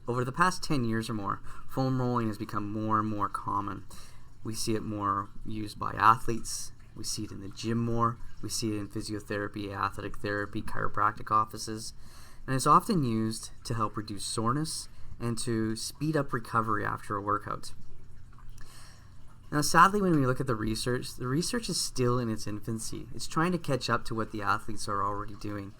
Over the past 10 years or more, foam rolling has become more and more common. We see it more used by athletes. We see it in the gym more. We see it in physiotherapy, athletic therapy, chiropractic offices. And it's often used to help reduce soreness and to speed up recovery after a workout. Now, sadly, when we look at the research is still in its infancy. It's trying to catch up to what the athletes are already doing.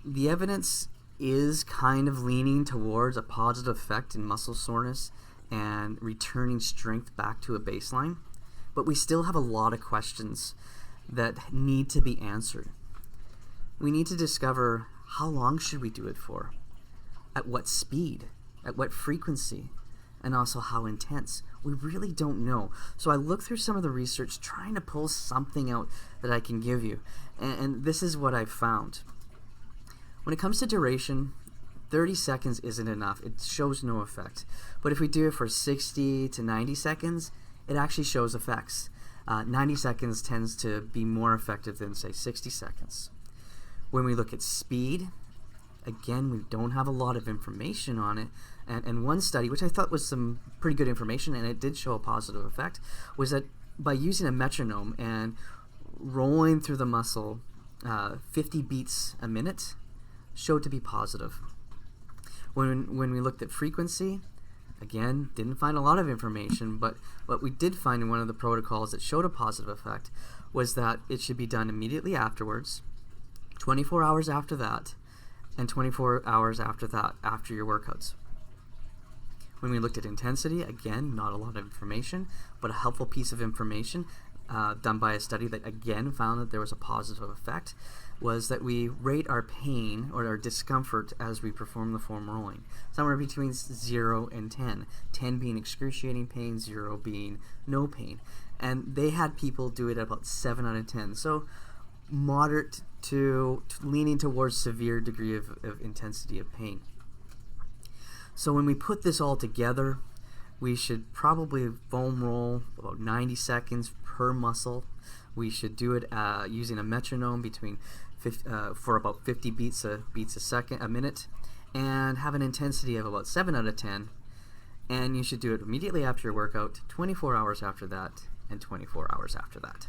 The evidence is kind of leaning towards a positive effect in muscle soreness and returning strength back to a baseline, but we still have a lot of questions that need to be answered. We need to discover, how long should we do it for? At what speed? At what frequency? And also how intense? We really don't know. So I looked through some of the research trying to pull something out that I can give you, and this is what I've found. When it comes to duration, 30 seconds isn't enough. It shows no effect. But if we do it for 60 to 90 seconds, it actually shows effects. 90 seconds tends to be more effective than, say, 60 seconds. When we look at speed, again, we don't have a lot of information on it. And one study, which I thought was some pretty good information, and it did show a positive effect, was that by using a metronome and rolling through the muscle 50 beats a minute, showed to be positive. When we looked at frequency, again, didn't find a lot of information, but what we did find in one of the protocols that showed a positive effect was that it should be done immediately afterwards, 24 hours after that, and 24 hours after that, after your workouts. When we looked at intensity, again, not a lot of information, but a helpful piece of information done by a study that again found that there was a positive effect, was that we rate our pain or our discomfort as we perform the foam rolling, somewhere between 0 and 10. 10 being excruciating pain, 0 being no pain. And they had people do it at about 7 out of 10. So moderate to leaning towards severe degree of intensity of pain. So when we put this all together, we should probably foam roll about 90 seconds per muscle. We should do it using a metronome for about 50 beats a minute, and have an intensity of about 7 out of 10. And you should do it immediately after your workout, 24 hours after that, and 24 hours after that.